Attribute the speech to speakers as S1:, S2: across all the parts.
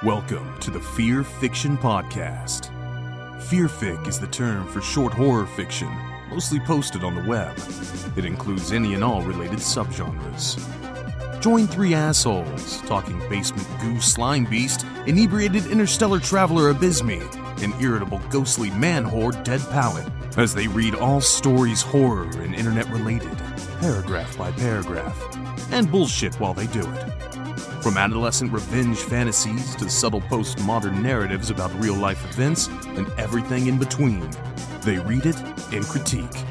S1: Welcome to the Fear Fiction Podcast. Fearfic is the term for short horror fiction, mostly posted on the web. It includes any and all related subgenres. Join three assholes talking basement goo Slimebeast, inebriated interstellar traveler Abysmii, and irritable ghostly man-horde Dead Palette, as they read all stories horror and internet-related, paragraph by paragraph, and bullshit while they do it. From adolescent revenge fantasies to subtle postmodern narratives about real-life events and everything in between, they read it and critique.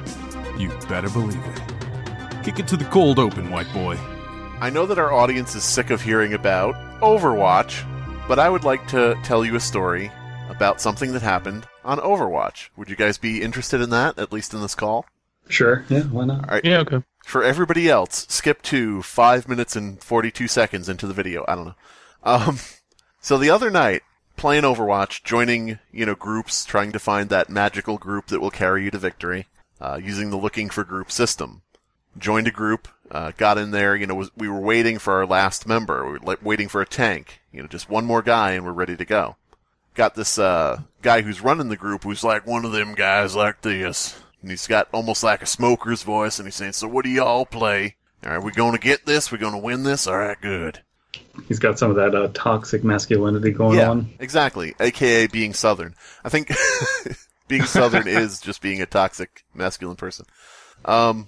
S1: You better believe it. Kick it to the cold open, white boy.
S2: I know that our audience is sick of hearing about Overwatch, but I would like to tell you a story about something that happened on Overwatch. Would you guys be interested in that, at least in this call?
S3: Sure, yeah, why not?
S2: All right.
S4: Yeah, okay.
S2: For everybody else, skip to 5 minutes and 42 seconds into the video. I don't know. So the other night, playing Overwatch, joining, groups, trying to find that magical group that will carry you to victory, using the looking for group system. Joined a group, got in there, we were waiting for our last member. We were waiting for a tank. Just one more guy and we're ready to go. Got this, guy who's running the group who's like one of them guys like this. And he's got almost like a smoker's voice, and he's saying, "So what do y'all play? All right, we going to get this? We going to win this? All right, good."
S3: He's got some of that toxic masculinity going on.
S2: Yeah, exactly. AKA being Southern. I think being Southern is just being a toxic masculine person. So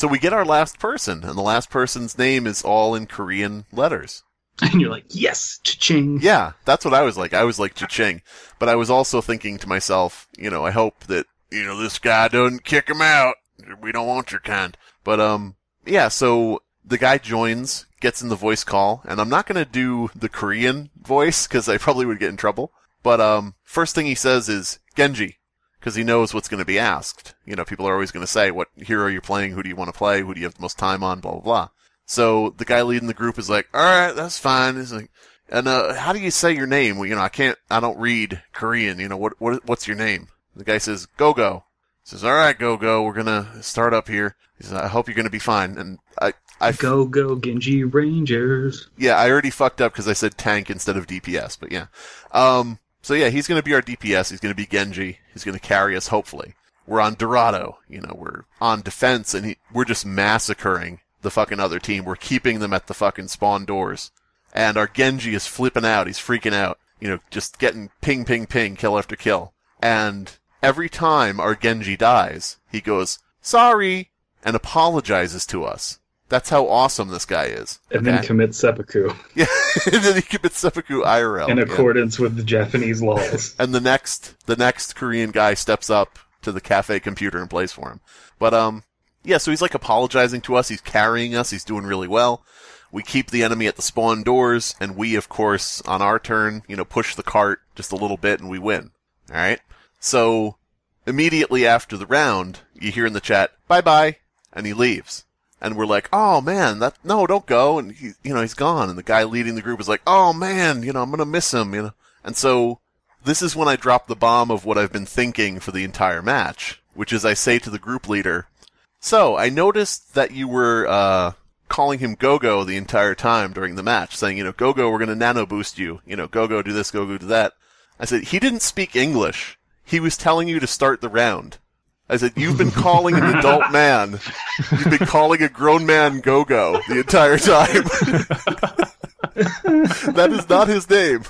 S2: we get our last person, and the last person's name is all in Korean letters.
S3: And you're like, yes, cha-ching.
S2: Yeah, that's what I was like. I was like, cha-ching. But I was also thinking to myself, I hope that this guy doesn't kick him out. We don't want your kind. But, yeah, so the guy joins, gets in the voice call, and I'm not going to do the Korean voice, because I probably would get in trouble. But, first thing he says is, Genji, because he knows what's going to be asked. People are always going to say, what hero are you playing? Who do you want to play? Who do you have the most time on? Blah, blah, blah. So the guy leading the group is like, alright, that's fine. He's like, and, how do you say your name? Well, I don't read Korean. What's your name? The guy says, GOGO. He says, alright, GOGO, we're gonna start up here. He says, I hope you're gonna be fine. And I
S3: GOGO Genji Rangers.
S2: Yeah, I already fucked up because I said tank instead of DPS, but yeah. So yeah, he's gonna be our DPS, he's gonna be Genji, he's gonna carry us, hopefully. We're on Dorado, we're on defense, and we're just massacring the fucking other team. We're keeping them at the fucking spawn doors. And our Genji is flipping out, he's freaking out, just getting ping, ping, ping, kill after kill. And every time our Genji dies, he goes, sorry, and apologizes to us. That's how awesome this guy is.
S3: And then commits seppuku.
S2: Yeah, and then he commits seppuku IRL.
S3: In accordance with the Japanese laws.
S2: And the next Korean guy steps up to the cafe computer and plays for him. But, yeah, so he's like apologizing to us, he's carrying us, he's doing really well. We keep the enemy at the spawn doors, and we, of course, on our turn, push the cart just a little bit and we win. Alright? So, immediately after the round, you hear in the chat, bye-bye, and he leaves. And we're like, oh man, no, don't go, and he's gone, and the guy leading the group is like, oh man, I'm gonna miss him, And so, this is when I drop the bomb of what I've been thinking for the entire match, which is I say to the group leader, so, I noticed that you were, calling him GOGO the entire time during the match, saying, GOGO, we're gonna nano boost you, GOGO do this, GOGO do that. I said, he didn't speak English. He was telling you to start the round. I said, you've been calling an adult man. You've been calling a grown man GOGO the entire time. That is not his name.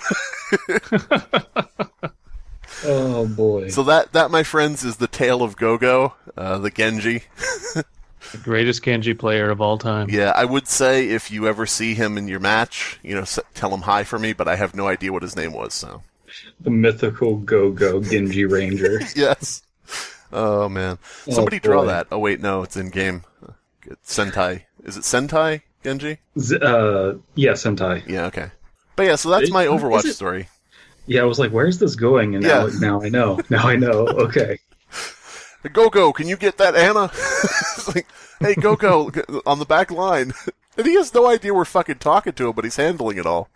S3: Oh, boy.
S2: So that, my friends, is the tale of GOGO, the Genji.
S4: The greatest Genji player of all time.
S2: Yeah, I would say if you ever see him in your match, tell him hi for me, but I have no idea what his name was, so...
S3: The mythical GOGO Genji Ranger.
S2: Yes. Oh, man. Somebody draw that. Oh, wait, no, it's in-game. Sentai. Is it Sentai, Genji?
S3: Yeah, Sentai.
S2: Yeah, okay. But yeah, so that's my Overwatch story.
S3: Yeah, I was like, where's this going? And now I know. Now I know. Okay.
S2: GOGO, can you get that Anna? It's like, hey, GOGO, on the back line. And he has no idea we're fucking talking to him, but he's handling it all.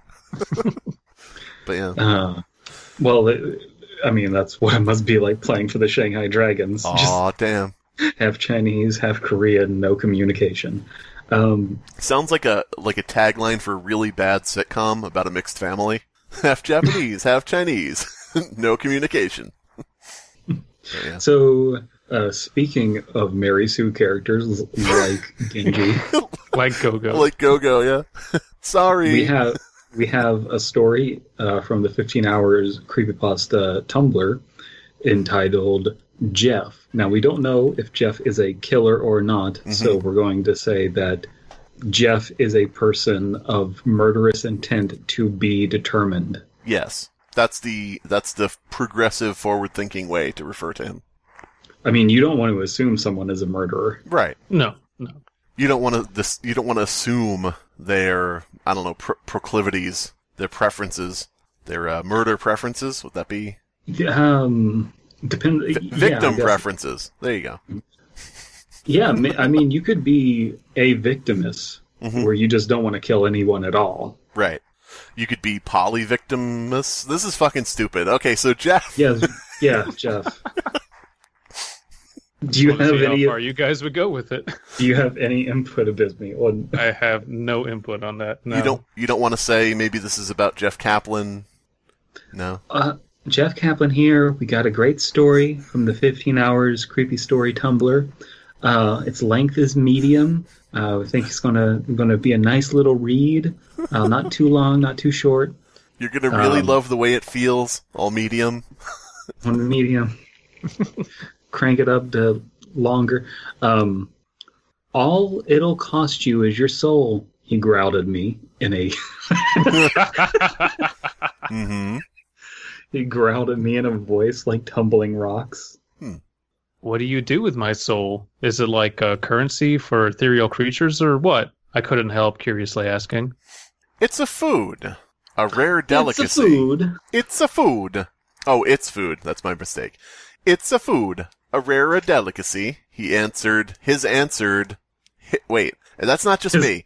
S2: But yeah.
S3: Well, I mean, that's what it must be like playing for the Shanghai Dragons.
S2: Aw, damn.
S3: Half Chinese, half Korean, no communication.
S2: Sounds like a tagline for a really bad sitcom about a mixed family. Half Japanese, half Chinese. No communication. Yeah.
S3: So, speaking of Mary Sue characters like Genji,
S4: Like GOGO.
S2: Like GOGO, yeah. Sorry.
S3: we have a story from the 15 Hours Creepypasta Tumblr entitled Jeff. Now, we don't know if Jeff is a killer or not, so we're going to say that Jeff is a person of murderous intent to be determined.
S2: Yes. That's the progressive, forward-thinking way to refer to him.
S3: I mean, you don't want to assume someone is a murderer.
S2: Right.
S4: No.
S2: You don't want to assume their, I don't know, proclivities, their preferences, their murder preferences. Would that be?
S3: Victim
S2: preferences. There you go.
S3: Yeah, I mean, you could be a victimist, where you just don't want to kill anyone at all.
S2: Right. You could be polyvictimous. This is fucking stupid. Okay, so Jeff.
S3: Yeah, Jeff. Do you have any?
S4: How far you guys would go with it?
S3: Do you have any input, Abysmii?
S4: I have no input on that. No.
S2: You don't want to say maybe this is about Jeff Kaplan? No.
S3: Jeff Kaplan here. We got a great story from the 15 Hours Creepy Story Tumblr. Its length is medium. I think it's gonna be a nice little read. Not too long, not too short.
S2: You're gonna really love the way it feels. All medium.
S3: On the medium. Crank it up to longer. All it'll cost you is your soul, he growled at me in a... He growled at me in a voice like tumbling rocks.
S4: What do you do with my soul? Is it like a currency for ethereal creatures or what? I couldn't help curiously asking.
S2: It's a food. A rare delicacy.
S3: It's a food.
S2: It's a food. Oh, it's food. That's my mistake. It's a food. A rare delicacy. He answered. Wait, that's not just me.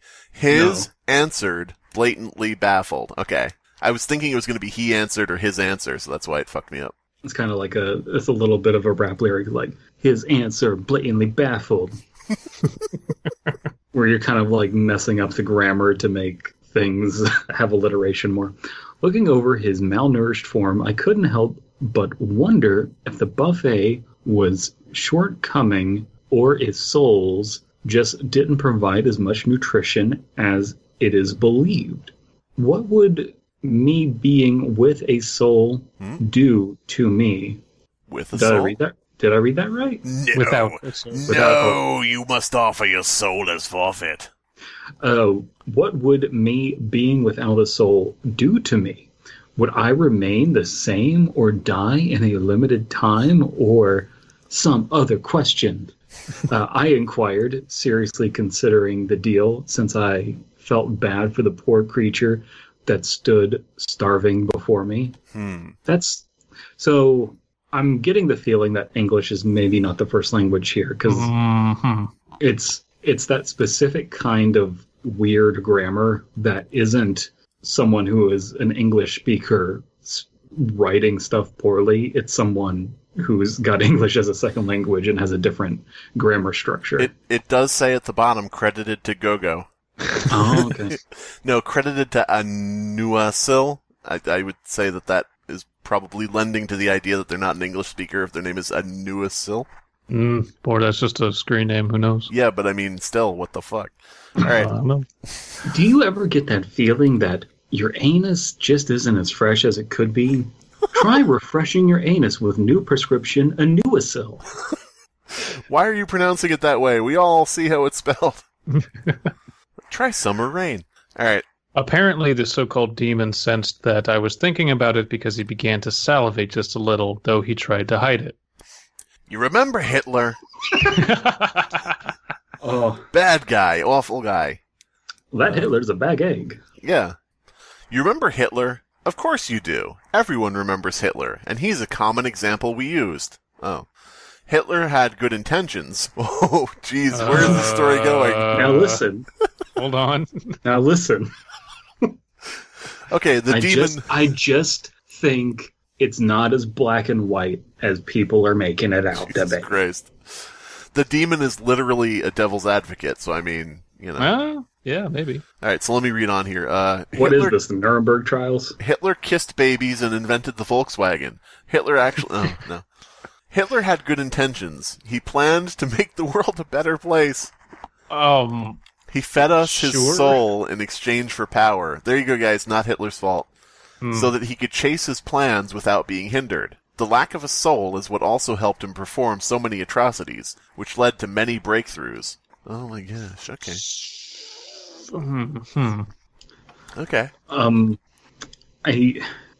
S2: Answered, blatantly baffled. Okay. I was thinking it was going to be he answered or his answer, so that's why it fucked me up.
S3: It's kind of like it's a little bit of a rap lyric, like, his answer, blatantly baffled. Where you're kind of like messing up the grammar to make things have alliteration more. Looking over his malnourished form, I couldn't help but wonder if the buffet was shortcoming or if souls just didn't provide as much nutrition as it is believed. What would me being with a soul do to me?
S2: With a soul?
S3: Did I read that right?
S2: No.
S4: Without
S2: You must offer your soul as forfeit.
S3: What would me being without a soul do to me? Would I remain the same or die in a limited time, or some other question? I inquired, seriously considering the deal, since I felt bad for the poor creature that stood starving before me. So I'm getting the feeling that English is maybe not the first language here, because it's that specific kind of weird grammar that isn't someone who is an English speaker writing stuff poorly. It's someone who's got English as a second language and has a different grammar structure.
S2: It does say at the bottom, credited to GOGO.
S3: Oh, okay.
S2: No, credited to Anuasil. I would say that is probably lending to the idea that they're not an English speaker if their name is Anuasil.
S4: Or that's just a screen name, who knows?
S2: Yeah, but I mean, still, what the fuck? All right.
S4: No.
S3: Do you ever get that feeling that your anus just isn't as fresh as it could be? Try refreshing your anus with new prescription Anuasil.
S2: Why are you pronouncing it that way? We all see how it's spelled. Try summer rain. All right.
S4: Apparently, the so-called demon sensed that I was thinking about it because he began to salivate just a little, though he tried to hide it.
S2: You remember Hitler?
S3: Oh,
S2: bad guy, awful guy.
S3: That Hitler's a bag egg.
S2: Yeah. You remember Hitler? Of course you do. Everyone remembers Hitler, and he's a common example we used. Oh. Hitler had good intentions. Oh, jeez, where's the story going?
S3: Now listen.
S4: Hold on.
S3: Now listen.
S2: Okay, the demon...
S3: I just think it's not as black and white as people are making it out.
S2: Jesus Christ. The demon is literally a devil's advocate, so I mean, you know.
S4: Yeah, maybe.
S2: All right, so let me read on here.
S3: What is this, the Nuremberg trials?
S2: Hitler kissed babies and invented the Volkswagen. Hitler actually... Oh, no. Hitler had good intentions. He planned to make the world a better place. He fed us his soul in exchange for power. There you go, guys. Not Hitler's fault. So that he could chase his plans without being hindered. The lack of a soul is what also helped him perform so many atrocities, which led to many breakthroughs. Oh my gosh, okay. Okay.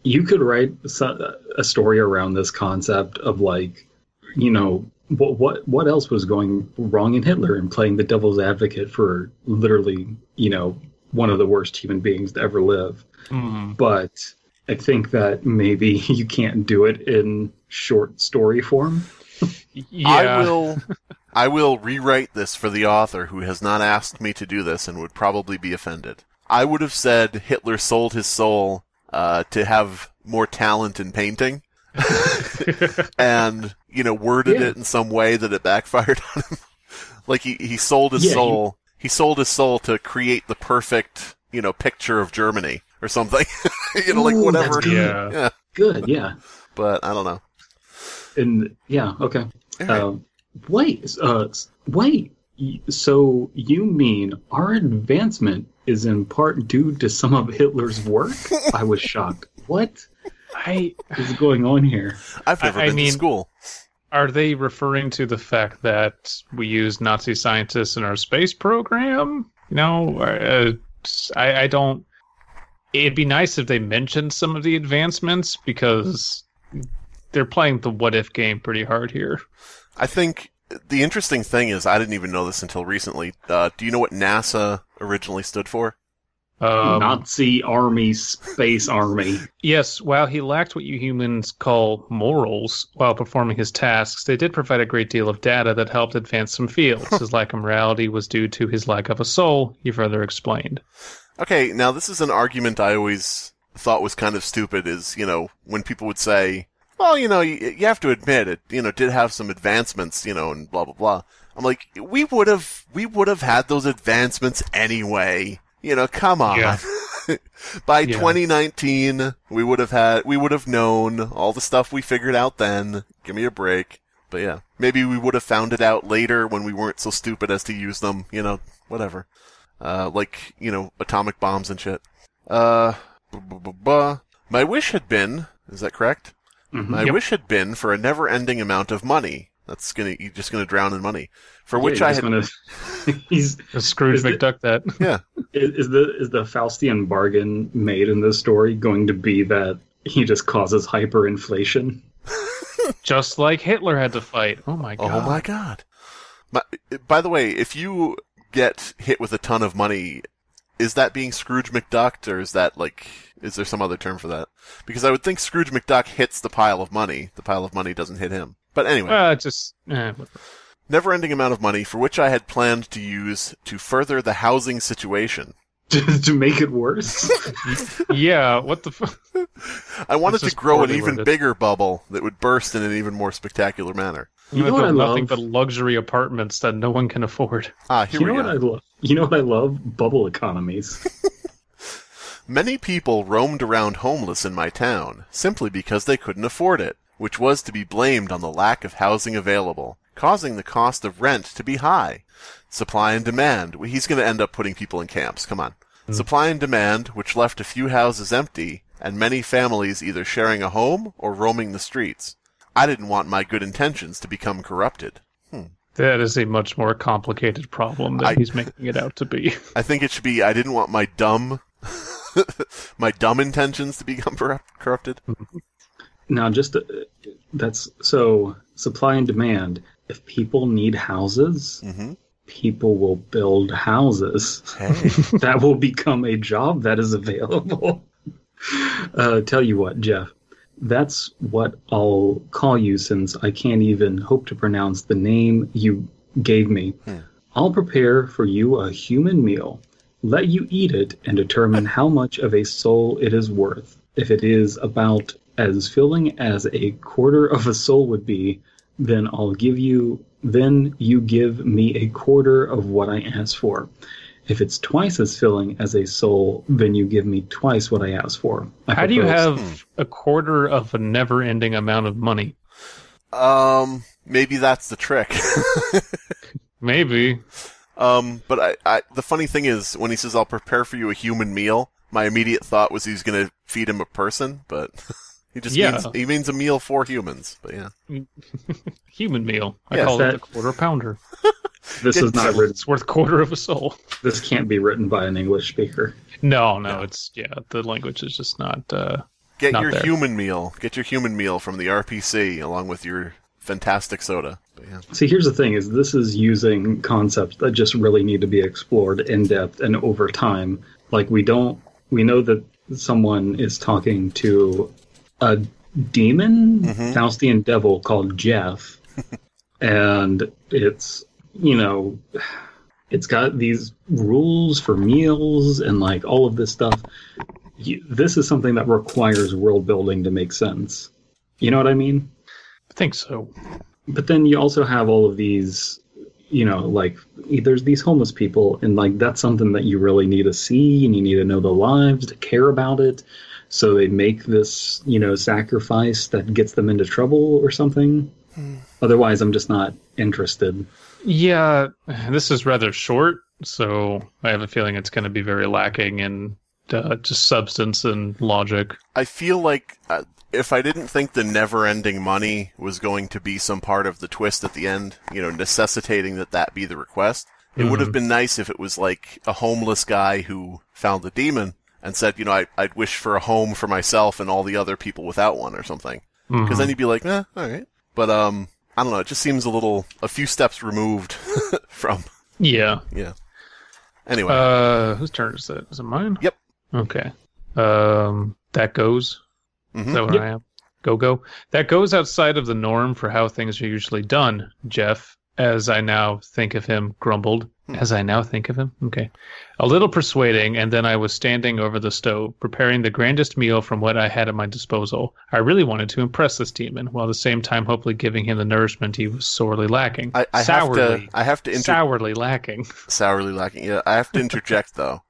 S3: You could write a story around this concept of, like, you know, what else was going wrong in Hitler and playing the devil's advocate for literally, you know, one of the worst human beings to ever live. But I think that maybe you can't do it in short story form.
S4: Yeah.
S2: I will rewrite this for the author, who has not asked me to do this and would probably be offended. I would have said Hitler sold his soul to have more talent in painting. And, you know, worded it in some way that it backfired on him. Like he sold his soul. He sold his soul to create the perfect, you know, picture of Germany or something. You know, like whatever.
S3: That's good.
S2: Yeah.
S3: Good, yeah.
S2: But I don't know.
S3: And yeah, okay.
S2: Right.
S3: Wait. So you mean our advancement is in part due to some of Hitler's work? I was shocked. What is going on here?
S2: I've never been to school.
S4: Are they referring to the fact that we use Nazi scientists in our space program? You know, I don't... It'd be nice if they mentioned some of the advancements, because they're playing the what-if game pretty hard here.
S2: I think the interesting thing is, I didn't even know this until recently. Do you know what NASA originally stood for?
S3: Nazi Army, Space Army.
S4: Yes, while he lacked what you humans call morals while performing his tasks, they did provide a great deal of data that helped advance some fields. His lack of morality was due to his lack of a soul, he further explained.
S2: Okay, now this is an argument I always thought was kind of stupid, is, you know, when people would say, well, you know, you have to admit it, you know, did have some advancements, you know, and blah, blah, blah. I'm like, we would have had those advancements anyway. You know, come on. Yeah. By 2019, we would have known all the stuff we figured out then. Give me a break. But yeah, maybe we would have found it out later when we weren't so stupid as to use them, you know, whatever. Like, you know, atomic bombs and shit. My wish had been, is that correct? Mm-hmm. My wish had been for a never-ending amount of money. You're just gonna drown in money. For which I had...
S4: He's Scrooge McDuck that.
S2: Yeah.
S3: Is the Faustian bargain made in this story going to be that he just causes hyperinflation?
S4: Just like Hitler had to fight. Oh my god.
S2: Oh my god. By the way, if you get hit with a ton of money, is that being Scrooge McDucked, or is that like... Is there some other term for that? Because I would think Scrooge McDuck hits the pile of money. The pile of money doesn't hit him. But anyway. Never-ending amount of money, for which I had planned to use to further the housing situation.
S3: To make it worse?
S4: Yeah, what the fuck?
S2: I wanted to grow an even bigger bubble that would burst in an even more spectacular manner.
S4: You know what I love? Nothing but luxury apartments that no one can afford.
S3: Here we go. You know what I love? Bubble economies.
S2: Many people roamed around homeless in my town, simply because they couldn't afford it, which was to be blamed on the lack of housing available, causing the cost of rent to be high. Supply and demand. He's going to end up putting people in camps. Come on. Supply and demand, which left a few houses empty, and many families either sharing a home or roaming the streets. I didn't want my good intentions to become corrupted.
S4: That is a much more complicated problem than he's making it out to be.
S2: I think it should be, I didn't want my dumb intentions to become corrupted.
S3: Now, that's so supply and demand. If people need houses, people will build houses.
S2: Hey.
S3: That will become a job that is available. Tell you what, Jeff, that's what I'll call you, since I can't even hope to pronounce the name you gave me. I'll prepare for you a human meal, let you eat it, and determine how much of a soul it is worth. If it is about as filling as a quarter of a soul would be, then you give me a quarter of what I ask for. If it's twice as filling as a soul, then you give me twice what I asked for.
S4: How do you have a quarter of a never-ending amount of money?
S2: Maybe that's the trick.
S4: Maybe.
S2: But the funny thing is, when he says, I'll prepare for you a human meal, my immediate thought was he's going to feed him a person, but he just means a meal for humans. But yeah.
S4: Human meal. I call it a quarter pounder.
S3: This is not written.
S4: It's worth quarter of a soul.
S3: This can't be written by an English speaker.
S4: No. It's, the language is just not,
S2: Get
S4: not
S2: your
S4: there.
S2: human meal. Get your human meal from the RPC along with your fantastic soda. But yeah.
S3: See, here's the thing: is this is using concepts that just really need to be explored in depth and over time. Like we know that someone is talking to a demon, Faustian devil called Jeff, and it's it's got these rules for meals and like all of this stuff. This is something that requires world building to make sense. You know what I mean?
S4: I think so.
S3: But then you also have all of these, like there's these homeless people, and like that's something that you really need to see, and you need to know the lives to care about it. So they make this, sacrifice that gets them into trouble or something. Otherwise, I'm just not interested.
S4: Yeah, this is rather short, so I have a feeling it's going to be very lacking in just substance and logic.
S2: I feel like if I didn't think the never-ending money was going to be some part of the twist at the end, necessitating that be the request, it would have been nice if it was like a homeless guy who found the demon and said, I'd wish for a home for myself and all the other people without one or something. Because then you'd be like, all right. But, I don't know, it just seems a few steps removed from...
S4: Yeah.
S2: Yeah. Anyway.
S4: Whose turn is it? Is it mine?
S2: Yep.
S4: Okay. That goes. Is that what I am? GOGO. That goes outside of the norm for how things are usually done, Jeff, as I now think of him, grumbled. As I now think of him? Okay. A little persuading, and then I was standing over the stove, preparing the grandest meal from what I had at my disposal. I really wanted to impress this demon, while at the same time hopefully giving him the nourishment he was sorely lacking.
S2: I have to
S4: sourly lacking.
S2: Sourly lacking, yeah. I have to interject, though.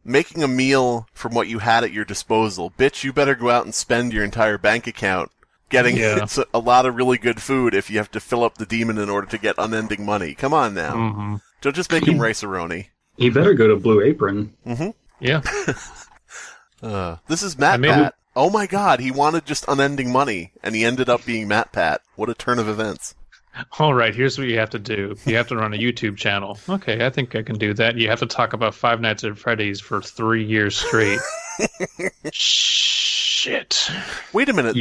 S2: Making a meal from what you had at your disposal. Bitch, you better go out and spend your entire bank account getting a lot of really good food if you have to fill up the demon in order to get unending money. Come on now. Don't just make him rice-a-roni.
S3: He better go to Blue Apron.
S4: Yeah.
S2: This is Matt Pat. Oh my god, he wanted just unending money, and he ended up being Matt Pat. What a turn of events.
S4: All right, here's what you have to do. You have to run a YouTube channel. Okay, I think I can do that. You have to talk about Five Nights at Freddy's for 3 years straight. Shit.
S2: Wait a minute.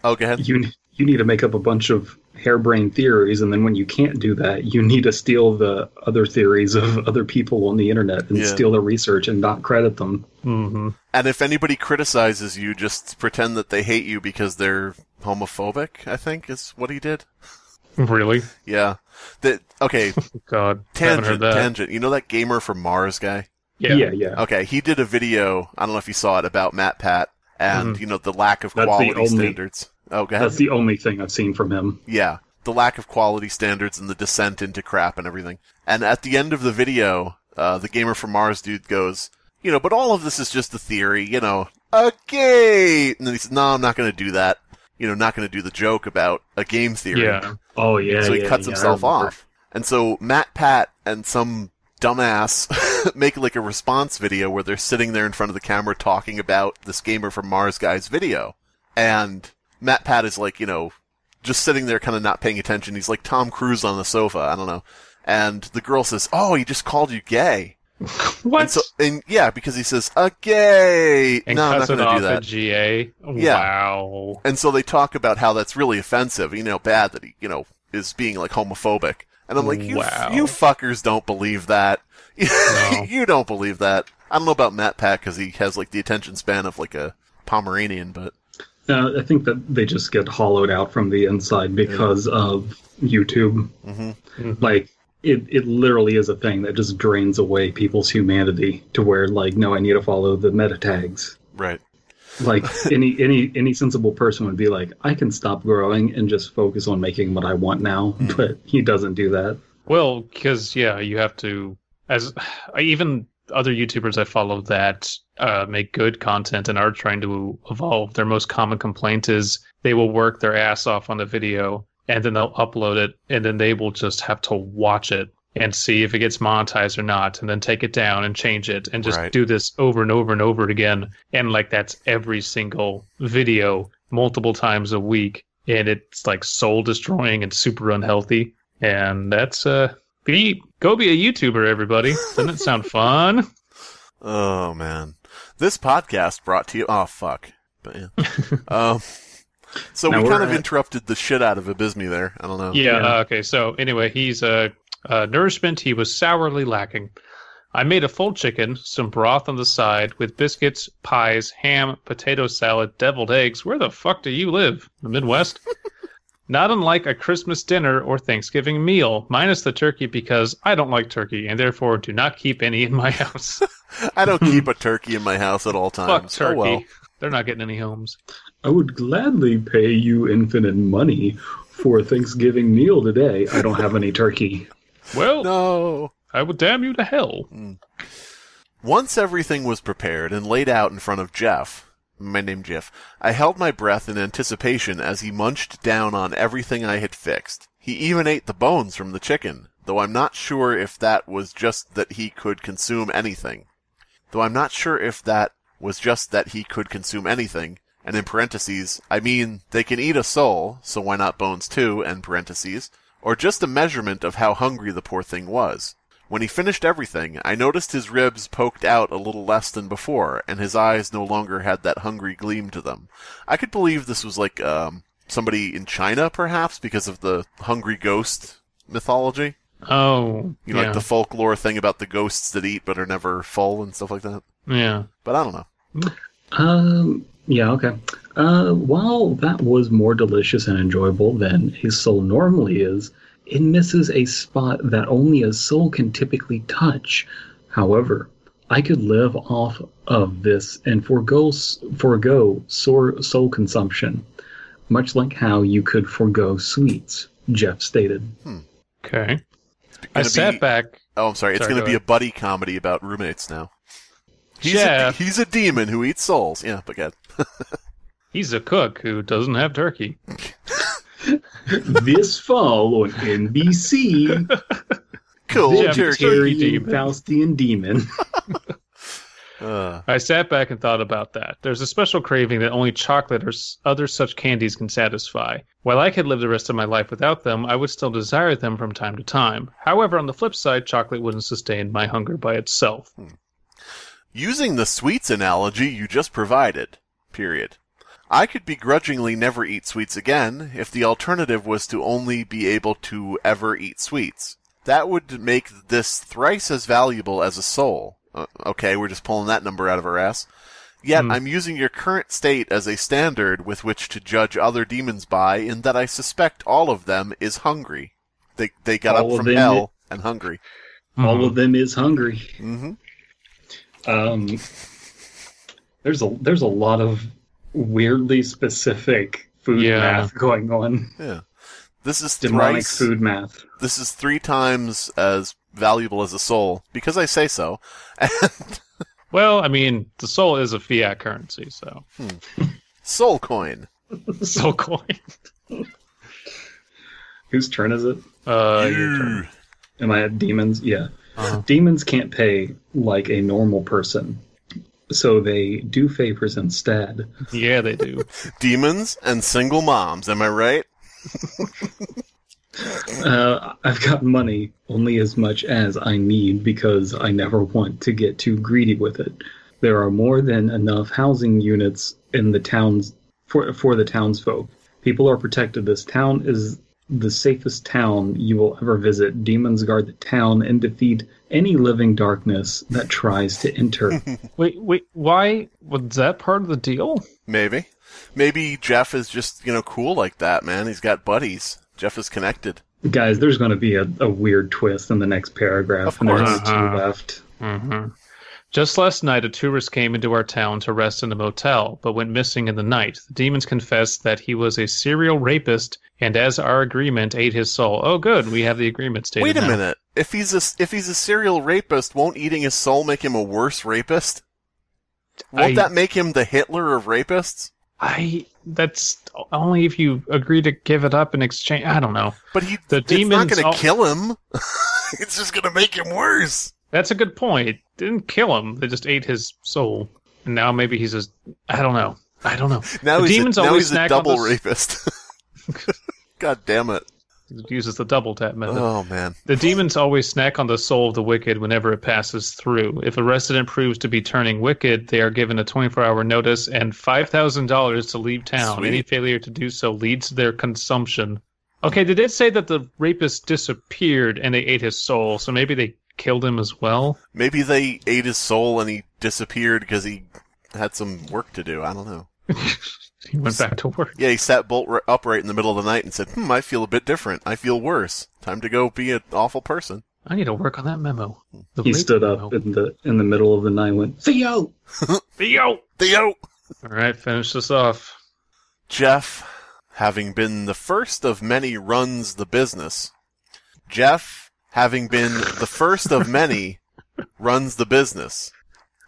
S2: Oh, go ahead.
S3: You need to make up a bunch of harebrained theories, and then when you can't do that, you need to steal the other theories of other people on the internet and steal their research and not credit them.
S2: And if anybody criticizes you, just pretend that they hate you because they're homophobic, I think, is what he did.
S4: Really?
S2: Yeah. Okay.
S4: God. Haven't heard that.
S2: Tangent. You know that Gamer from Mars guy?
S3: Yeah.
S2: Okay, he did a video, I don't know if you saw it, about Matt Pat and, the lack of quality standards. Oh, go ahead.
S3: That's the only thing I've seen from him.
S2: Yeah. The lack of quality standards and the descent into crap and everything. And at the end of the video, the Gamer from Mars dude goes, but all of this is just a theory, a gay! And then he says, no, I'm not going to do that. Not going to do the joke about a game theory.
S4: Yeah.
S3: Oh, yeah.
S2: So he cuts himself off. And so Matt Pat and some dumbass make like a response video where they're sitting there in front of the camera talking about this Gamer from Mars guy's video. And Matt Pat is like, just sitting there kind of not paying attention. He's like Tom Cruise on the sofa. I don't know. And the girl says, oh, he just called you gay.
S4: What?
S2: And because he says, gay.
S4: And
S2: no, I'm not going to do that.
S4: GA?
S2: Yeah.
S4: Wow.
S2: And so they talk about how that's really offensive, bad that he, is being like homophobic. And I'm like, you fuckers don't believe that. No. You don't believe that. I don't know about Matt Pat because he has like the attention span of like a Pomeranian, but.
S3: I think that they just get hollowed out from the inside because of YouTube. Like, it literally is a thing that just drains away people's humanity to where, like, no, I need to follow the meta tags.
S2: Right.
S3: Like, any sensible person would be like, I can stop growing and just focus on making what I want now, but he doesn't do that.
S4: Well, because, you have to as even other YouTubers I follow that make good content and are trying to evolve, their most common complaint is they will work their ass off on a video and then they'll upload it and then they will just have to watch it and see if it gets monetized or not, and then take it down and change it and just do this over and over and over again. And like that's every single video multiple times a week. And it's like soul destroying and super unhealthy. And that's go be a YouTuber, everybody. Doesn't it sound fun?
S2: Oh man. This podcast brought to you fuck. But yeah. So now we kind of interrupted the shit out of Abysmii there. I don't know.
S4: Yeah. Okay. So anyway, he's nourishment he was sourly lacking. I made a full chicken, some broth on the side, with biscuits, pies, ham, potato salad, deviled eggs. Where the fuck do you live? The Midwest? Not unlike a Christmas dinner or Thanksgiving meal, minus the turkey because I don't like turkey, and therefore do not keep any in my house.
S2: I don't keep a turkey in my house at all times.
S4: Fuck turkey.
S2: Oh, well.
S4: They're not getting any homes.
S3: I would gladly pay you infinite money for a Thanksgiving meal today. I don't have any turkey.
S4: Well,
S2: no.
S4: I would damn you to hell.
S2: Once everything was prepared and laid out in front of Jeff, my name Jeff, I held my breath in anticipation as he munched down on everything I had fixed. He even ate the bones from the chicken, though I'm not sure if that was just that he could consume anything. And in parentheses, I mean, they can eat a soul, so why not bones too, end parentheses, or just a measurement of how hungry the poor thing was. When he finished everything, I noticed his ribs poked out a little less than before, and his eyes no longer had that hungry gleam to them. I could believe this was like somebody in China, perhaps, because of the hungry ghost mythology.
S4: Oh,
S2: You know, like the folklore thing about the ghosts that eat but are never full and stuff like that.
S4: Yeah.
S2: But I don't know.
S3: Yeah, okay. While that was more delicious and enjoyable than a soul normally is, it misses a spot that only a soul can typically touch. However, I could live off of this and forego soul consumption, much like how you could forego sweets, Jeff stated.
S4: Okay. I sat back.
S2: Oh, I'm sorry. It's going to be a buddy comedy about roommates now. He's a demon who eats souls. Yeah, but good.
S4: He's a cook who doesn't have turkey.
S3: This fall on NBC,
S2: Cold turkey
S3: Faustian demon.
S4: I sat back and thought about that. There's a special craving that only chocolate or other such candies can satisfy. While I could live the rest of my life without them, I would still desire them from time to time. However, on the flip side, chocolate wouldn't sustain my hunger by itself.
S2: Using the sweets analogy you just provided, period. I could begrudgingly never eat sweets again if the alternative was to only be able to ever eat sweets. That would make this thrice as valuable as a soul. Okay, we're just pulling that number out of our ass. Yet I'm using your current state as a standard with which to judge other demons by, in that I suspect all of them is hungry. They got up from hell and hungry.
S3: All of them is hungry.
S2: Mm-hmm.
S3: There's a lot of weirdly specific food math going on.
S2: Yeah. This is
S3: demonic food math.
S2: This is 3 times as valuable as a soul, because I say so. And
S4: well, I mean, the soul is a fiat currency, so.
S2: SoulCoin.
S4: SoulCoin.
S3: Whose turn is it?
S4: Your turn.
S3: Am I at demons? Yeah. Demons can't pay like a normal person, so they do favors instead.
S4: Yeah, they do.
S2: Demons and single moms, am I right?
S3: I've got money only as much as I need because I never want to get too greedy with it. There are more than enough housing units in the towns for the townsfolk. People are protected. This town is the safest town you will ever visit. Demons guard the town and defeat any living darkness that tries to enter.
S4: Wait, why? Was that part of the deal?
S2: Maybe Jeff is just, cool like that, man. He's got buddies. Jeff is connected.
S3: Guys, there's going to be a weird twist in the next paragraph.
S2: Of course.
S3: And there's 2 left.
S4: Mm-hmm. Just last night, a tourist came into our town to rest in a motel, but went missing in the night. The demons confessed that he was a serial rapist, and as our agreement, ate his soul. Oh, good. We have the agreement stated.
S2: Wait a minute. If he's a serial rapist, won't eating his soul make him a worse rapist? Won't that make him the Hitler of rapists?
S4: That's only if you agree to give it up in exchange. I don't know.
S2: But it's not going to kill him. It's just going to make him worse.
S4: That's a good point. Didn't kill him. They just ate his soul. And now maybe he's a... I don't know.
S2: Now he's a double rapist. God damn it.
S4: He uses the double tap method.
S2: Oh, man.
S4: The demons always snack on the soul of the wicked whenever it passes through. If a resident proves to be turning wicked, they are given a 24-hour notice and $5,000 to leave town.
S2: Sweet. Any
S4: failure to do so leads to their consumption. Okay, did it say that the rapist disappeared and they ate his soul, so maybe they killed him as well?
S2: Maybe they ate his soul and he disappeared because he had some work to do. I don't know.
S4: He went back to work.
S2: Yeah, he sat bolt upright in the middle of the night and said, I feel a bit different. I feel worse. Time to go be an awful person.
S4: I need to work on that memo.
S3: He stood up in the middle of the night and went, Theo!
S4: Theo!
S2: Theo!
S4: All right, finish this off.
S2: Jeff, having been the first of many, runs the business. Jeff, having been the first of many, runs the business.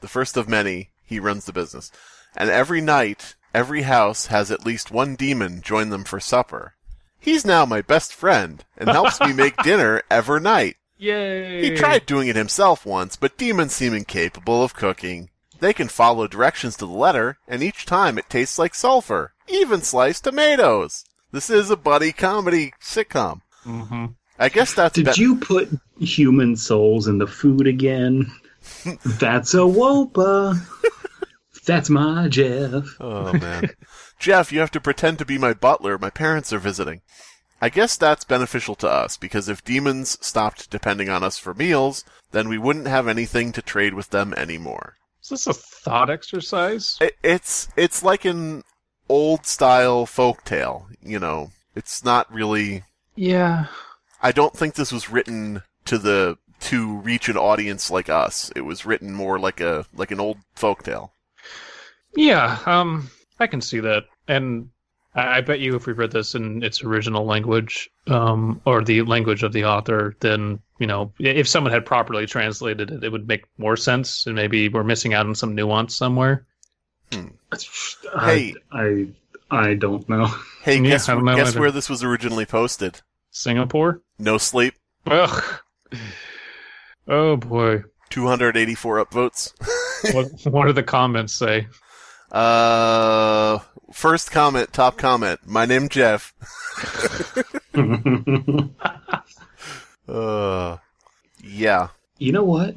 S2: The first of many, he runs the business. And every night, every house has at least one demon join them for supper. He's now my best friend, and helps me make dinner every night.
S4: Yay!
S2: He tried doing it himself once, but demons seem incapable of cooking. They can follow directions to the letter, and each time it tastes like sulfur. Even sliced tomatoes. This is a buddy comedy sitcom.
S4: Mm-hmm.
S2: I guess that's...
S3: Did you put human souls in the food again? That's a whopa. That's my Jeff.
S2: Oh, man. Jeff, you have to pretend to be my butler. My parents are visiting. I guess that's beneficial to us, because if demons stopped depending on us for meals, then we wouldn't have anything to trade with them anymore.
S4: Is this a thought exercise?
S2: It's like an old-style folktale, you know. It's not really...
S4: Yeah.
S2: I don't think this was written to reach an audience like us. It was written more like an old folktale.
S4: Yeah, I can see that. And I bet you if we read this in its original language, or the language of the author, then, you know, if someone had properly translated it, it would make more sense, and maybe we're missing out on some nuance somewhere.
S2: Hey.
S3: I don't know.
S2: Hey,
S4: Yeah,
S2: guess where this was originally posted?
S4: Singapore?
S2: No sleep.
S4: Ugh. Oh, boy.
S2: 284 upvotes.
S4: What do the comments say?
S2: First comment, top comment. My name Jeff. Yeah.
S3: You know what?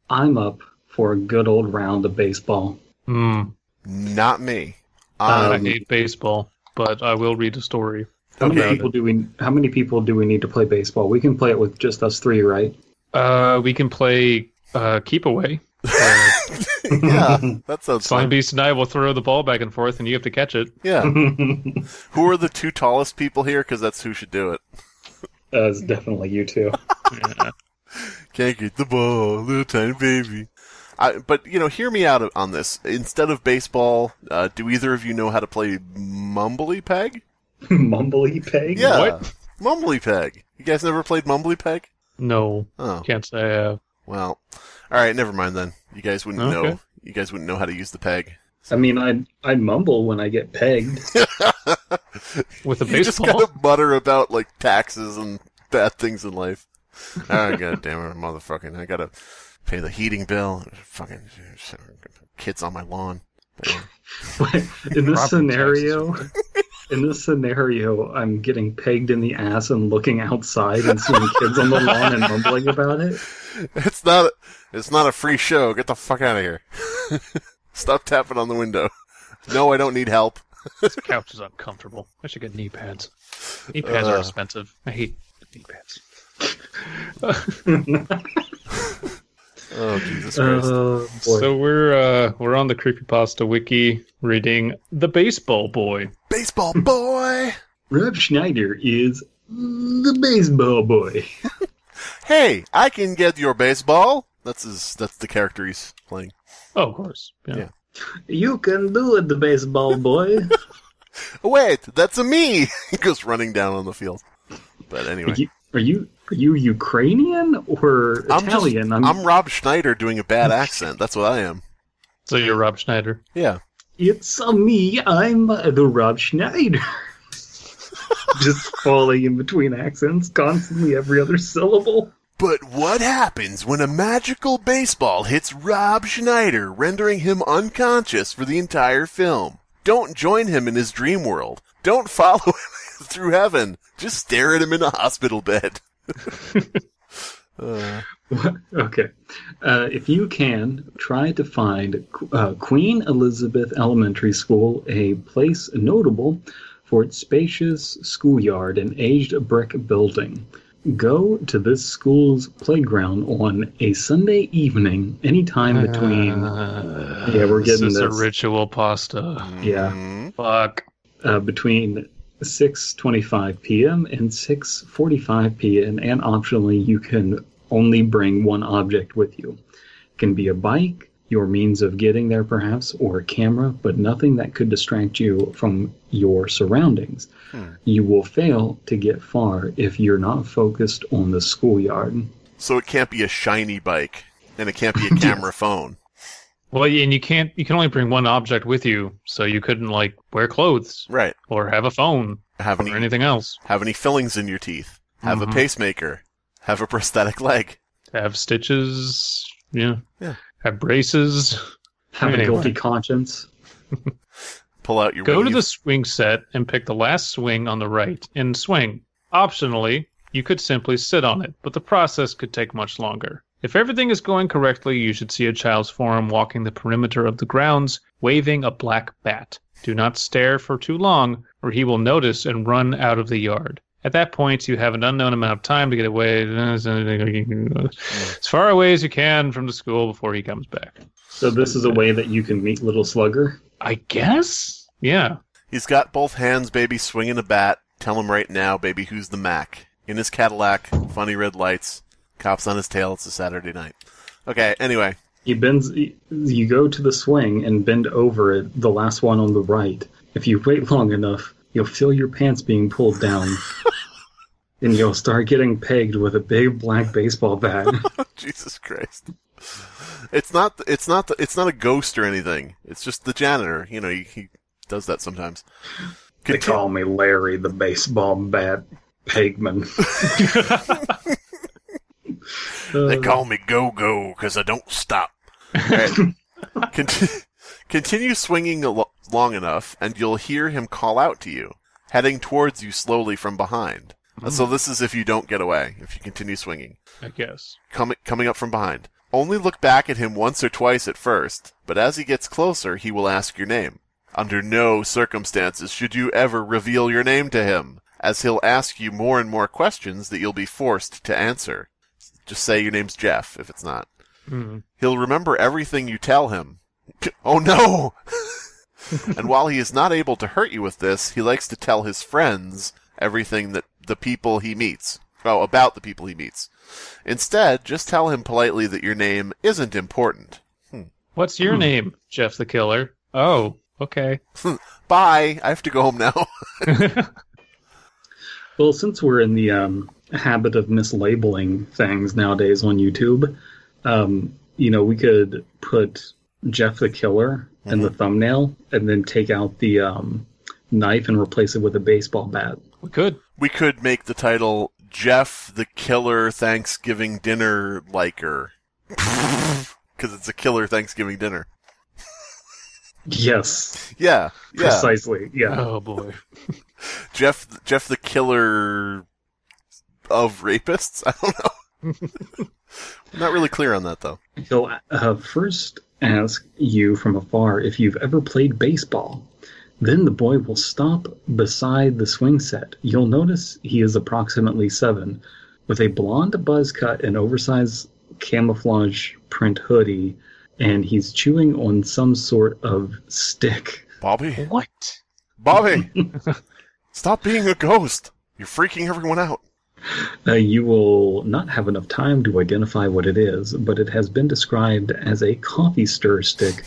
S3: I'm up for a good old round of baseball.
S2: Not me.
S4: I hate baseball, but I will read a story.
S3: How many people do we need to play baseball? We can play it with just us three, right?
S2: We
S4: can play keep away.
S2: Yeah, that sounds fun.
S4: Slimebeast and I will throw the ball back and forth, and you have to catch it.
S2: Yeah. Who are the two tallest people here? Because that's who should do it.
S3: It's definitely you two.
S4: Yeah.
S2: Can't get the ball, little tiny baby. But, you know, hear me out on this. Instead of baseball, do either of you know how to play Mumbly Peg?
S3: Mumbly Peg?
S2: Yeah.
S4: What?
S2: Mumbly Peg. You guys never played Mumbly Peg?
S4: No.
S2: Oh.
S4: Can't say I have.
S2: Well, alright, never mind then. You guys wouldn't know. You guys wouldn't know how to use the peg.
S3: I mean, I mumble when I get pegged.
S4: With a baseball?
S2: You just gotta mutter about, like, taxes and bad things in life. Oh, god damn it, motherfucking, I gotta pay the heating bill. Fucking kids on my lawn.
S3: In this scenario, I'm getting pegged in the ass and looking outside and seeing kids on the lawn and mumbling about it.
S2: It's not a free show. Get the fuck out of here. Stop tapping on the window. No, I don't need help.
S4: This couch is uncomfortable. I should get knee pads. Knee pads are expensive. I hate knee pads.
S2: Oh, Jesus Christ.
S4: So we're on the Creepypasta wiki reading The Baseball Boy.
S2: Baseball Boy!
S3: Rob Schneider is the baseball boy.
S2: Hey, I can get your baseball. That's the character he's playing.
S4: Oh, of course. Yeah.
S3: You can do it, the baseball boy.
S2: Wait, that's a me! He goes running down on the field. But anyway.
S3: Are you Ukrainian or Italian?
S2: I'm Rob Schneider doing a bad accent. That's what I am.
S4: So you're Rob Schneider?
S2: Yeah.
S3: It's me. I'm the Rob Schneider. Just falling in between accents constantly every other syllable.
S2: But what happens when a magical baseball hits Rob Schneider, rendering him unconscious for the entire film? Don't join him in his dream world. Don't follow him through heaven. Just stare at him in a hospital bed.
S3: Okay. If you can, try to find Queen Elizabeth Elementary School, a place notable for its spacious schoolyard and aged brick building. Go to this school's playground on a Sunday evening, anytime between... we're getting this.
S4: This is a ritual pasta.
S3: Yeah.
S4: Fuck.
S3: Between 6:25 p.m. and 6:45 p.m. and optionally you can only bring one object with you. It can be a bike, your means of getting there perhaps, or a camera, but nothing that could distract you from your surroundings. You will fail to get far if you're not focused on the schoolyard.
S2: So it can't be a shiny bike, and it can't be a camera phone.
S4: Well, and you can only bring one object with you, so you couldn't, like, wear clothes.
S2: Right.
S4: Or have a phone. Or anything else.
S2: Have any fillings in your teeth. Have a pacemaker. Have a prosthetic leg.
S4: Have stitches. Yeah. Have braces.
S3: Have a guilty conscience.
S2: Pull out your
S4: Go
S2: weave.
S4: to the swing set and pick the last swing on the right and swing. Optionally, you could simply sit on it, but the process could take much longer. If everything is going correctly, you should see a child's form walking the perimeter of the grounds, waving a black bat. Do not stare for too long, or he will notice and run out of the yard. At that point, you have an unknown amount of time to get away as far away as you can from the school before he comes back.
S3: So this is a way that you can meet Little Slugger?
S4: I guess? Yeah.
S2: He's got both hands, baby, swinging a bat. Tell him right now, baby, who's the Mac. In his Cadillac, funny red lights, cops on his tail, it's a Saturday night. Okay, anyway.
S3: You go to the swing and bend over it, the last one on the right. If you wait long enough, you'll feel your pants being pulled down. And you'll start getting pegged with a big black baseball bat.
S2: Jesus Christ. It's not a ghost or anything. It's just the janitor. You know, he does that sometimes.
S3: They call me Larry the baseball bat pegman.
S2: They call me Go-Go because I don't stop. Right. Continue swinging long enough, and you'll hear him call out to you, heading towards you slowly from behind. So this is if you don't get away, if you continue swinging.
S4: I guess.
S2: Coming up from behind. Only look back at him once or twice at first, but as he gets closer, he will ask your name. Under no circumstances should you ever reveal your name to him, as he'll ask you more and more questions that you'll be forced to answer. Just say your name's Jeff, if it's not. He'll remember everything you tell him. Oh no! And while he is not able to hurt you with this, he likes to tell his friends everything that the people he meets. Oh, about the people he meets. Instead, just tell him politely that your name isn't important.
S4: What's your name, Jeff the Killer? Oh, okay.
S2: Bye! I have to go home now.
S3: Well, since we're in the habit of mislabeling things nowadays on YouTube, we could put Jeff the Killer in the thumbnail and then take out the knife and replace it with a baseball bat.
S4: We could.
S2: We could make the title Jeff the Killer Thanksgiving Dinner Liker. Because it's a killer Thanksgiving dinner.
S3: Yes.
S2: Yeah.
S3: Precisely, yeah.
S4: Oh, boy.
S2: Jeff the Killer of Rapists? I don't know. I'm not really clear on that, though.
S3: He'll first ask you from afar if you've ever played baseball. Then the boy will stop beside the swing set. You'll notice he is approximately 7, with a blonde buzz cut and oversized camouflage print hoodie, and he's chewing on some sort of stick.
S2: Bobby?
S4: What?
S2: Bobby! Stop being a ghost! You're freaking everyone out.
S3: You will not have enough time to identify what it is, but it has been described as a coffee stir stick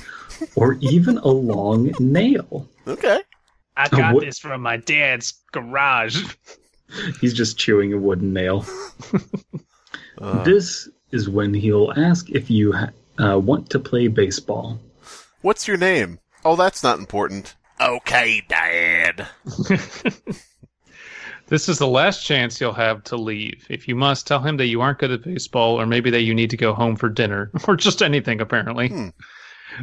S3: or even a long nail.
S2: Okay.
S4: I got this from my dad's garage.
S3: He's just chewing a wooden nail. This is when he'll ask if you want to play baseball.
S2: What's your name? Oh, that's not important. Okay, Dad.
S4: This is the last chance you'll have to leave. If you must, tell him that you aren't good at baseball, or maybe that you need to go home for dinner, or just anything, apparently.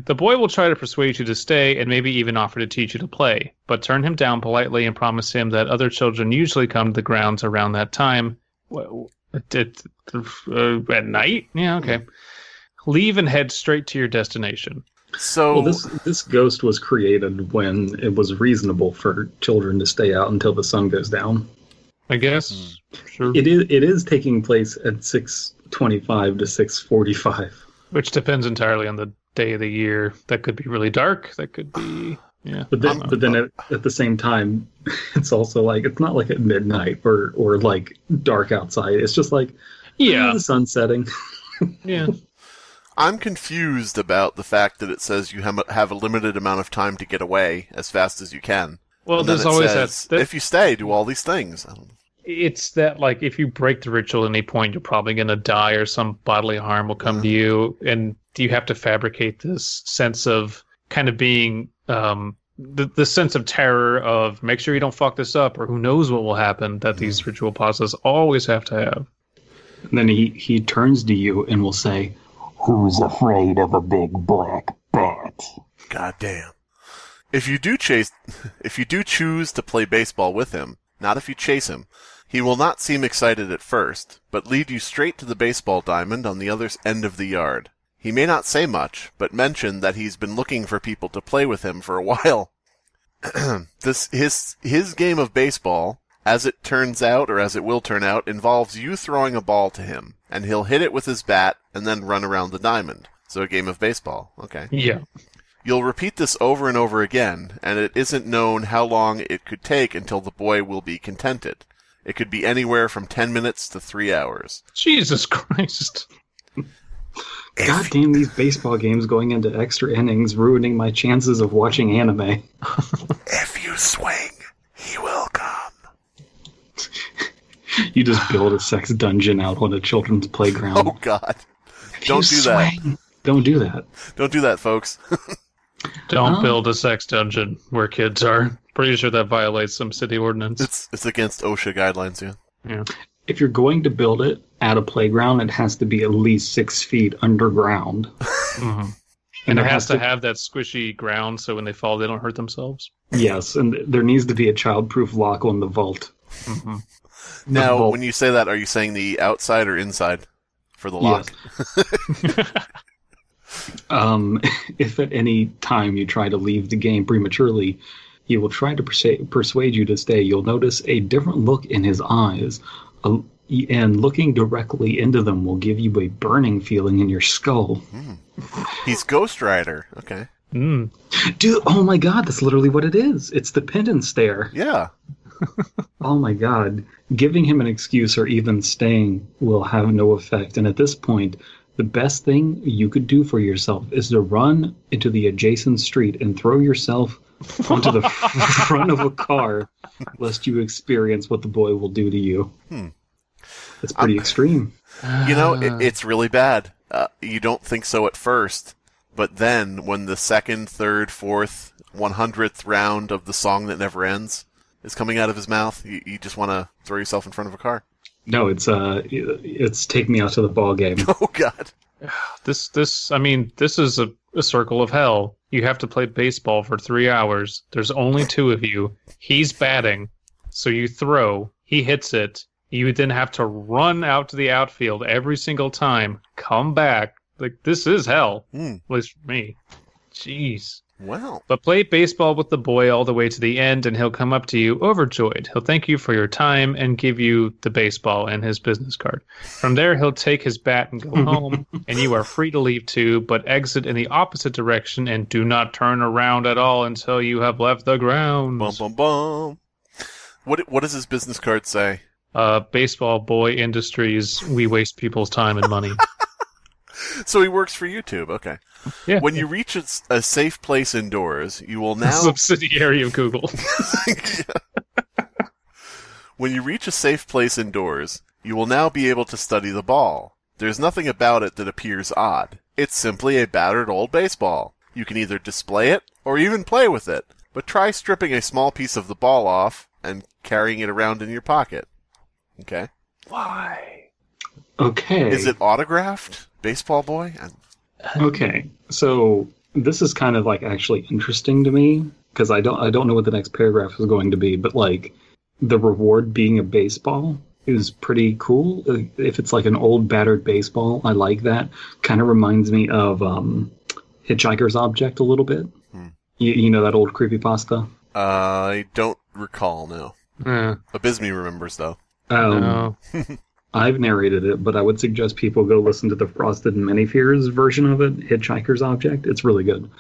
S4: The boy will try to persuade you to stay, and maybe even offer to teach you to play, but turn him down politely and promise him that other children usually come to the grounds around that time. At night? Yeah, okay. Leave and head straight to your destination.
S2: So
S3: this ghost was created when it was reasonable for children to stay out until the sun goes down.
S4: I guess. Sure.
S3: It is taking place at 6:25 to 6:45.
S4: Which depends entirely on the day of the year. That could be really dark. That could be, yeah.
S3: But then at the same time, it's also like, it's not like at midnight or like dark outside. It's just like, the sun's setting.
S4: Yeah.
S2: I'm confused about the fact that it says you have a limited amount of time to get away as fast as you can.
S4: Well,
S2: and
S4: there's always that.
S2: If you stay, do all these things.
S4: It's that, like, if you break the ritual at any point, you're probably going to die or some bodily harm will come to you. And you have to fabricate this sense of kind of being, the sense of terror of make sure you don't fuck this up or who knows what will happen that these ritual pauses always have to have.
S3: And then he turns to you and will say, "Who's afraid of a big black bat?"
S2: God damn. If you do choose to play baseball with him, not if you chase him, he will not seem excited at first, but lead you straight to the baseball diamond on the other end of the yard. He may not say much, but mention that he's been looking for people to play with him for a while. His game of baseball, as it turns out, or as it will turn out, involves you throwing a ball to him, and he'll hit it with his bat and then run around the diamond. So a game of baseball. Okay.
S4: Yeah.
S2: You'll repeat this over and over again, and it isn't known how long it could take until the boy will be contented. It could be anywhere from 10 minutes to 3 hours.
S4: Jesus Christ.
S3: God damn, these baseball games going into extra innings, ruining my chances of watching anime.
S2: If you swing, he will come.
S3: You just build a sex dungeon out on a children's playground.
S2: Oh, God. Don't do that.
S3: Don't do that.
S2: Don't do that, folks.
S4: Don't build a sex dungeon where kids are. Pretty sure that violates some city ordinance.
S2: It's against OSHA guidelines, yeah.
S4: Yeah.
S3: If you're going to build it at a playground, it has to be at least 6 feet underground.
S4: Mm-hmm. And it has to have that squishy ground so when they fall, they don't hurt themselves.
S3: Yes, and there needs to be a childproof lock on the vault.
S4: Mm-hmm.
S2: Now, when you say that, are you saying the outside or inside for the lock?
S3: Yes. If at any time you try to leave the game prematurely, he will try to persuade you to stay. You'll notice a different look in his eyes, and looking directly into them will give you a burning feeling in your skull.
S2: He's Ghost Rider. Okay.
S3: Dude, oh my God, that's literally what it is. It's the pendant stare.
S2: Yeah.
S3: Oh my God. Giving him an excuse or even staying will have no effect. And at this point, the best thing you could do for yourself is to run into the adjacent street and throw yourself onto the front of a car, lest you experience what the boy will do to you. It's pretty extreme.
S2: You know, it's really bad. You don't think so at first, but then when the second, third, fourth, 100th round of the song that never ends is coming out of his mouth, you just want to throw yourself in front of a car.
S3: No, it's take me out to the ball game.
S2: Oh God.
S4: This is a circle of hell. You have to play baseball for 3 hours. There's only 2 of you. He's batting, so you throw. He hits it. You would then have to run out to the outfield every single time. Come back. Like, this is hell. At least for me. Jeez.
S2: Wow.
S4: But play baseball with the boy all the way to the end, and he'll come up to you overjoyed. He'll thank you for your time and give you the baseball and his business card. From there, he'll take his bat and go home, and you are free to leave too, but exit in the opposite direction and do not turn around at all until you have left the grounds.
S2: Bum, bum, bum. What does his business card say?
S4: Baseball Boy Industries, we waste people's time and money.
S2: So he works for YouTube, okay.
S4: Yeah.
S2: When you reach a safe place indoors, you will now...
S4: Subsidiary of Google.
S2: When you reach a safe place indoors, you will now be able to study the ball. There's nothing about it that appears odd. It's simply a battered old baseball. You can either display it, or even play with it, but try stripping a small piece of the ball off and carrying it around in your pocket. Okay?
S4: Why?
S3: Okay.
S2: Is it autographed? Baseball boy?
S3: Okay. So this is kind of like actually interesting to me because I don't know what the next paragraph is going to be, but like the reward being a baseball is pretty cool. If it's like an old battered baseball, I like that. Kind of reminds me of Hitchhiker's Object a little bit. You know that old creepypasta?
S2: I don't recall, no. Abysmii remembers, though.
S4: No.
S3: I've narrated it, but I would suggest people go listen to the Frosted and Many Fears version of it, Hitchhiker's Object. It's really good.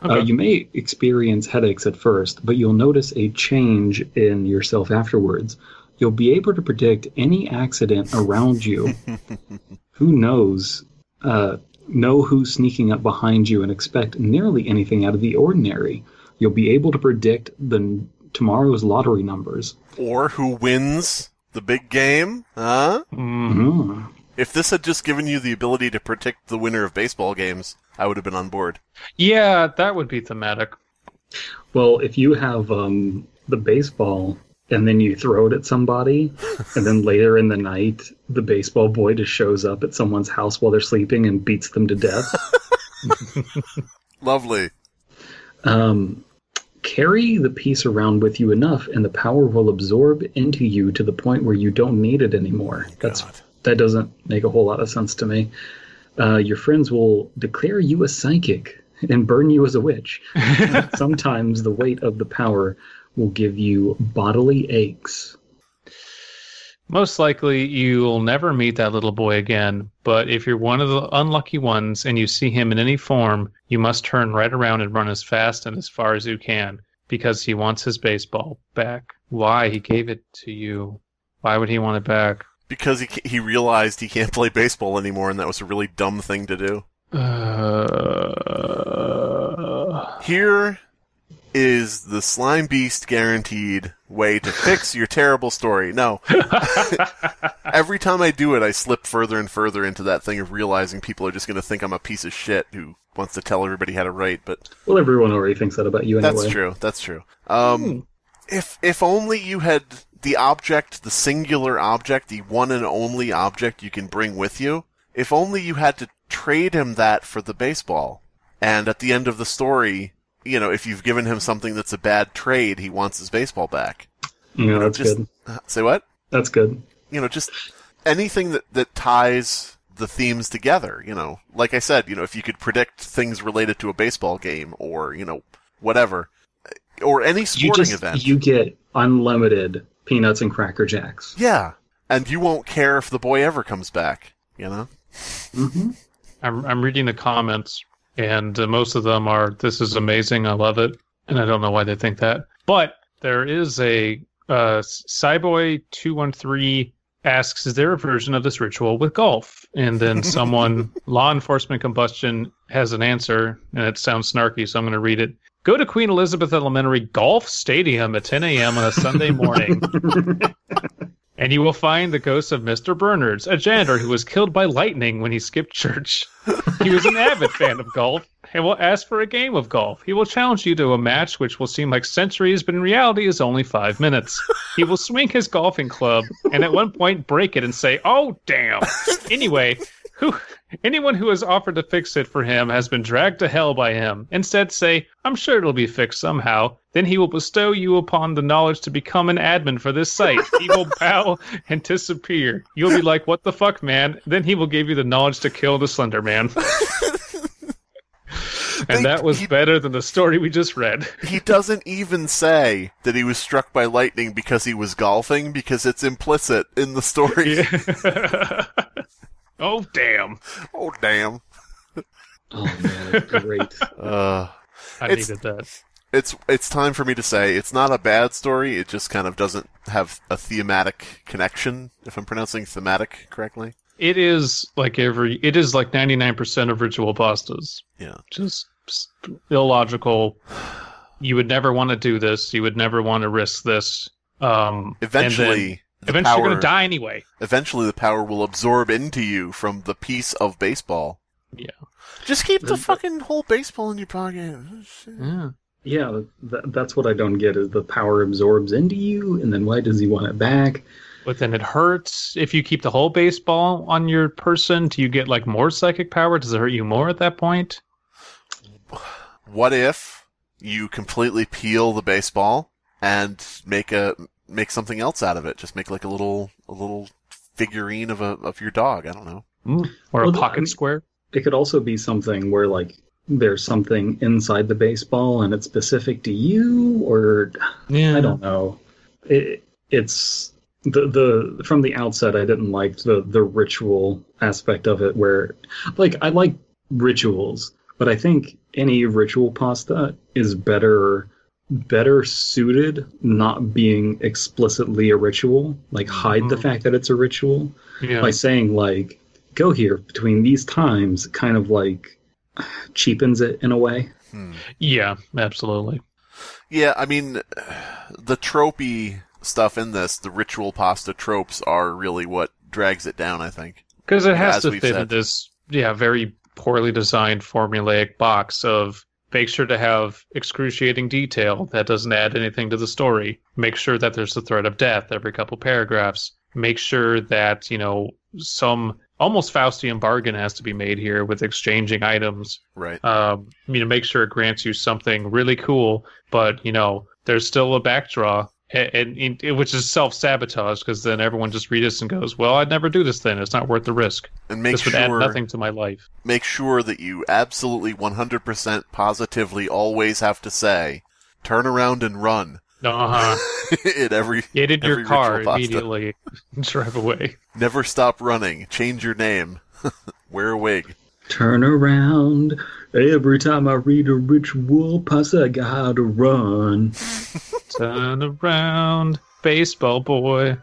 S4: Okay.
S3: You may experience headaches at first, but you'll notice a change in yourself afterwards. You'll be able to predict any accident around you. Who knows? Know who's sneaking up behind you and expect nearly anything out of the ordinary. You'll be able to predict tomorrow's lottery numbers.
S2: Or who wins the big game, huh?
S3: Mm.
S2: If this had just given you the ability to predict the winner of baseball games, I would have been on board.
S4: Yeah, that would be thematic.
S3: Well, if you have the baseball and then you throw it at somebody, and then later in the night, the baseball boy just shows up at someone's house while they're sleeping and beats them to death.
S2: Lovely.
S3: Carry the piece around with you enough, and the power will absorb into you to the point where you don't need it anymore. That doesn't make a whole lot of sense to me. Your friends will declare you a psychic and burn you as a witch. Sometimes the weight of the power will give you bodily aches.
S4: Most likely, you'll never meet that little boy again, but if you're one of the unlucky ones and you see him in any form, you must turn right around and run as fast and as far as you can, because he wants his baseball back. Why? He gave it to you. Why would he want it back?
S2: Because he realized he can't play baseball anymore, and that was a really dumb thing to do. Here is the Slimebeast guaranteed way to fix your terrible story. No. Every time I do it, I slip further and further into that thing of realizing people are just going to think I'm a piece of shit who wants to tell everybody how to write. But
S3: well, everyone already thinks that about you anyway.
S2: That's true. If only you had the object, the singular object, the one and only object you can bring with you, if only you had to trade him that for the baseball. And at the end of the story, you know, if you've given him something that's a bad trade, he wants his baseball back.
S3: Yeah, that's good.
S2: Say what?
S3: That's good.
S2: You know, just anything that ties the themes together, you know. Like I said, you know, if you could predict things related to a baseball game or, you know, whatever, or any sporting event.
S3: You get unlimited peanuts and Cracker Jacks.
S2: Yeah, and you won't care if the boy ever comes back, you know?
S3: Mm-hmm.
S4: I'm reading the comments, and most of them are, "This is amazing, I love it," and I don't know why they think that. But there is a Cyboy213 asks, "Is there a version of this ritual with golf?" And then someone, Law Enforcement Combustion, has an answer, and it sounds snarky, so I'm going to read it. "Go to Queen Elizabeth Elementary Golf Stadium at 10 a.m. on a Sunday morning, and you will find the ghost of Mr. Bernards, a janitor who was killed by lightning when he skipped church. He was an avid fan of golf and will ask for a game of golf. He will challenge you to a match which will seem like centuries, but in reality is only 5 minutes. He will swing his golfing club and at one point break it and say, 'Oh, damn.' Anyway, anyone who has offered to fix it for him has been dragged to hell by him. Instead say, 'I'm sure it'll be fixed somehow.' Then he will bestow you upon the knowledge to become an admin for this site. He will bow and disappear. You'll be like, 'What the fuck, man?' Then he will give you the knowledge to kill the Slender Man." And that was better than the story we just read.
S2: He doesn't even say that he was struck by lightning because he was golfing, because it's implicit in the story.
S4: Yeah. Oh, damn.
S2: Oh, damn.
S3: Oh, man, great.
S4: I needed that.
S2: It's time for me to say it's not a bad story. It just kind of doesn't have a thematic connection, if I'm pronouncing thematic correctly.
S4: It is like 99% of ritual pastas.
S2: Yeah.
S4: Just illogical. You would never want to do this. You would never want to risk this.
S2: Eventually,
S4: Eventually you're going to die anyway.
S2: Eventually the power will absorb into you from the piece of baseball.
S4: Yeah.
S2: Just keep the fucking whole baseball in your pocket.
S4: Yeah.
S3: Yeah, that's what I don't get, is the power absorbs into you, and then why does he want it back?
S4: But then it hurts if you keep the whole baseball on your person. Do you get like more psychic power? Does it hurt you more at that point?
S2: What if you completely peel the baseball and make something else out of it? Just make like a little figurine of your dog. I don't know.
S4: Or a pocket square.
S3: It could also be something where like there's something inside the baseball and it's specific to you, or I don't know. It's the from the outset I didn't like the ritual aspect of it, where like I like rituals, but I think any ritual pasta is better suited not being explicitly a ritual. Like hide the fact that it's a ritual by saying like go here between these times, kind of like cheapens it in a way.
S4: Yeah, absolutely.
S2: Yeah, I mean, the tropey stuff in this, the ritual pasta tropes, are really what drags it down, I think.
S4: Because it has to fit in this, very poorly designed formulaic box of make sure to have excruciating detail that doesn't add anything to the story. Make sure that there's a threat of death every couple paragraphs. Make sure that, some almost Faustian bargain has to be made here with exchanging items.
S2: Right.
S4: Make sure it grants you something really cool, but, there's still a backdraw, and which is self-sabotage, because then everyone just reads this and goes, well, I'd never do this then. It's not worth the risk.
S2: And
S4: this would add nothing to my life.
S2: Make sure that you absolutely 100% positively always have to say, turn around and run.
S4: Get in your car immediately and drive away.
S2: Never stop running. Change your name. Wear a wig.
S3: Turn around. Every time I read a ritual pasta, I gotta run.
S4: Turn around, baseball boy.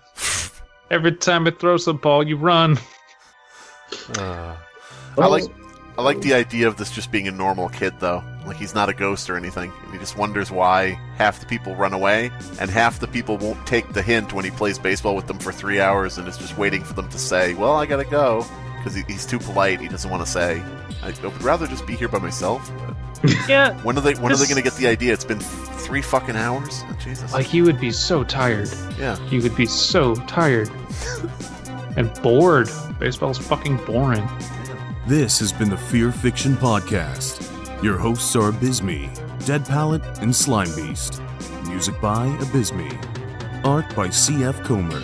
S4: Every time it throws a ball, you run.
S2: I like the idea of this just being a normal kid, though. Like, he's not a ghost or anything. And he just wonders why half the people run away, and half the people won't take the hint when he plays baseball with them for 3 hours and is just waiting for them to say, well, I gotta go. Because he's too polite, he doesn't want to say, I would rather just be here by myself. But
S4: yeah.
S2: When are they gonna get the idea? It's been 3 fucking hours? Oh, Jesus.
S4: Like, he would be so tired.
S2: Yeah.
S4: He would be so tired. And bored. Baseball's fucking boring.
S1: This has been the Fear Fiction Podcast. Your hosts are Abysmii, Dead Palette, and Slimebeast. Music by Abysmii. Art by C.F. Comer.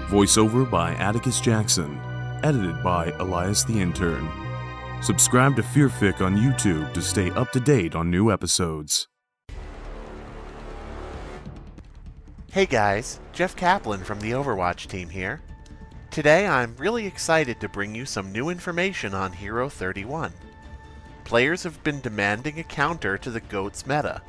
S1: Voiceover by Atticus Jackson. Edited by Elias the Intern. Subscribe to Fearfic on YouTube to stay up to date on new episodes.
S5: Hey guys, Jeff Kaplan from the Overwatch team here. Today I'm really excited to bring you some new information on Hero 31. Players have been demanding a counter to the GOAT's meta.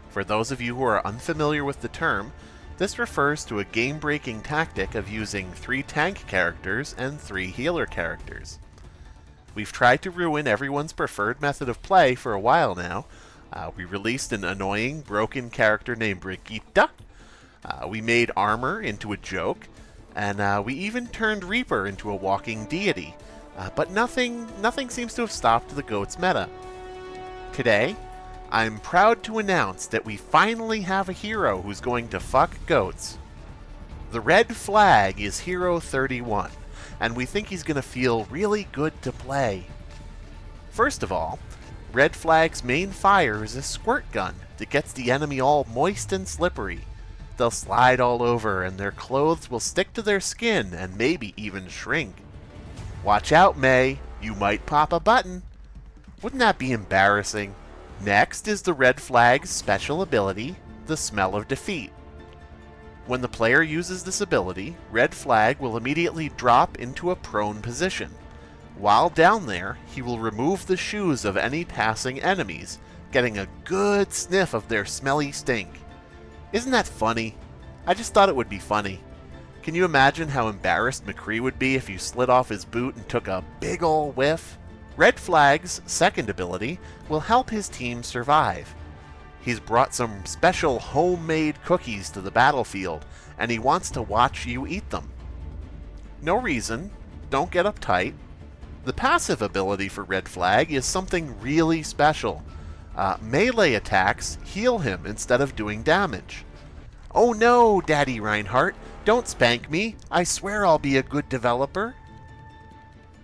S5: For those of you who are unfamiliar with the term, this refers to a game-breaking tactic of using 3 tank characters and 3 healer characters. We've tried to ruin everyone's preferred method of play for a while now. We released an annoying, broken character named Brigitte. We made armor into a joke. And we even turned Reaper into a walking deity. But nothing seems to have stopped the GOAT's meta. Today, I'm proud to announce that we finally have a hero who's going to fuck goats. The red flag is Hero 31, and we think he's going to feel really good to play. First of all, red flag's main fire is a squirt gun that gets the enemy all moist and slippery. They'll slide all over, and their clothes will stick to their skin and maybe even shrink. Watch out, May. You might pop a button. Wouldn't that be embarrassing? Next is the red flag's special ability, the Smell of Defeat. When the player uses this ability, red flag will immediately drop into a prone position. While down there, he will remove the shoes of any passing enemies, getting a good sniff of their smelly stink. Isn't that funny? I just thought it would be funny. Can you imagine how embarrassed McCree would be if you slid off his boot and took a big ol' whiff? Red Flag's second ability will help his team survive. He's brought some special homemade cookies to the battlefield,
S2: and he wants to watch you eat them. No reason, don't get uptight. The passive ability for Red Flag is something really special. Melee attacks heal him instead of doing damage. Oh no, Daddy Reinhardt, don't spank me. I swear I'll be a good developer.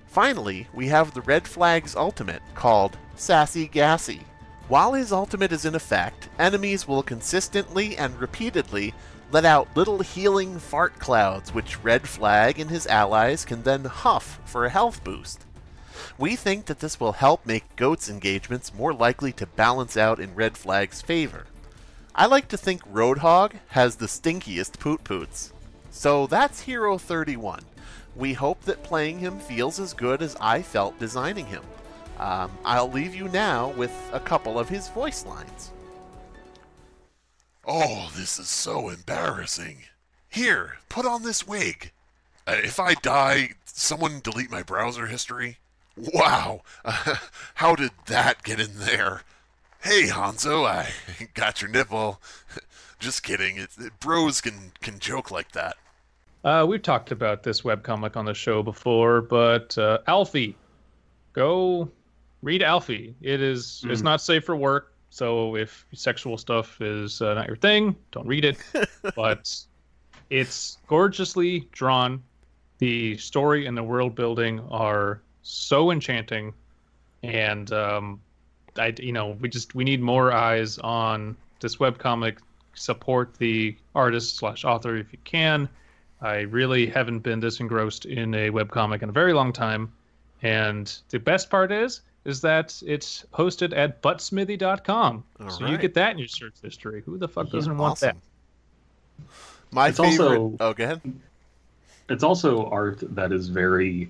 S2: Finally, we have the Red Flag's ultimate, called Sassy Gassy. While his ultimate is in effect, enemies will consistently and repeatedly let out little healing fart clouds which Red Flag and his allies can then huff for a health boost. We think that this will help make Goat's engagements more likely to balance out in Red Flag's favor. I like to think Roadhog has the stinkiest poot-poots. So that's Hero 31. We hope that playing him feels as good as I felt designing him. I'll leave you now with a couple of his voice lines.
S6: Oh, this is so embarrassing. Here, put on this wig. If I die, someone delete my browser history? Wow, how did that get in there? Hey, Hanzo, I got your nipple. Just kidding. Bros can joke like that.
S4: We've talked about this webcomic on the show before, but Alfie, go read Alfie. It's not safe for work, so if sexual stuff is not your thing, don't read it. But it's gorgeously drawn. The story and the world building are so enchanting, and we need more eyes on this webcomic. Support the artist/author if you can. I really haven't been this engrossed in a webcomic in a very long time. And the best part is that it's hosted at buttsmithy.com. So you get that in your search history. Who the fuck doesn't want that?
S2: My favorite...
S3: Also,
S2: oh, go ahead.
S3: It's also art that is very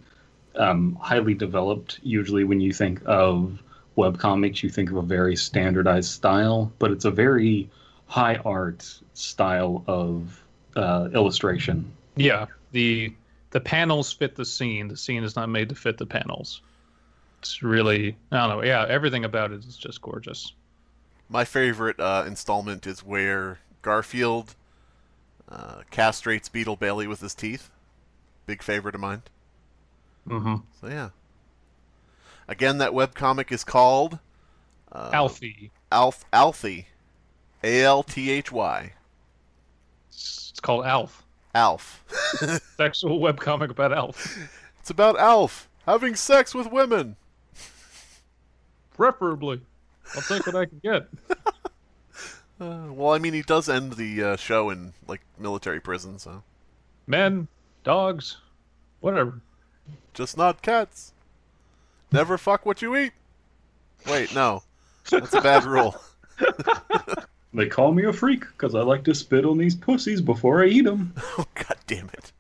S3: highly developed. Usually when you think of webcomics, you think of a very standardized style, but it's a very high art style of illustration.
S4: Yeah, the panels fit the scene. The scene is not made to fit the panels. It's really, I don't know. Yeah, everything about it is just gorgeous.
S2: My favorite installment is where Garfield castrates Beetle Bailey with his teeth. Big favorite of mine.
S4: Mm-hmm.
S2: So yeah. Again, that webcomic is called
S4: Alfie.
S2: Alfie. A-L-T-H-Y.
S4: It's called Alf.
S2: Alf.
S4: Sexual webcomic about Alf.
S2: It's about Alf having sex with women.
S4: Preferably. I'll take what I can get.
S2: Well, I mean, he does end the show in, like, military prison, so...
S4: Men, dogs, whatever.
S2: Just not cats. Never fuck what you eat. Wait, no. That's a bad rule.
S3: They call me a freak because I like to spit on these pussies before I eat them.
S2: Oh, god damn it.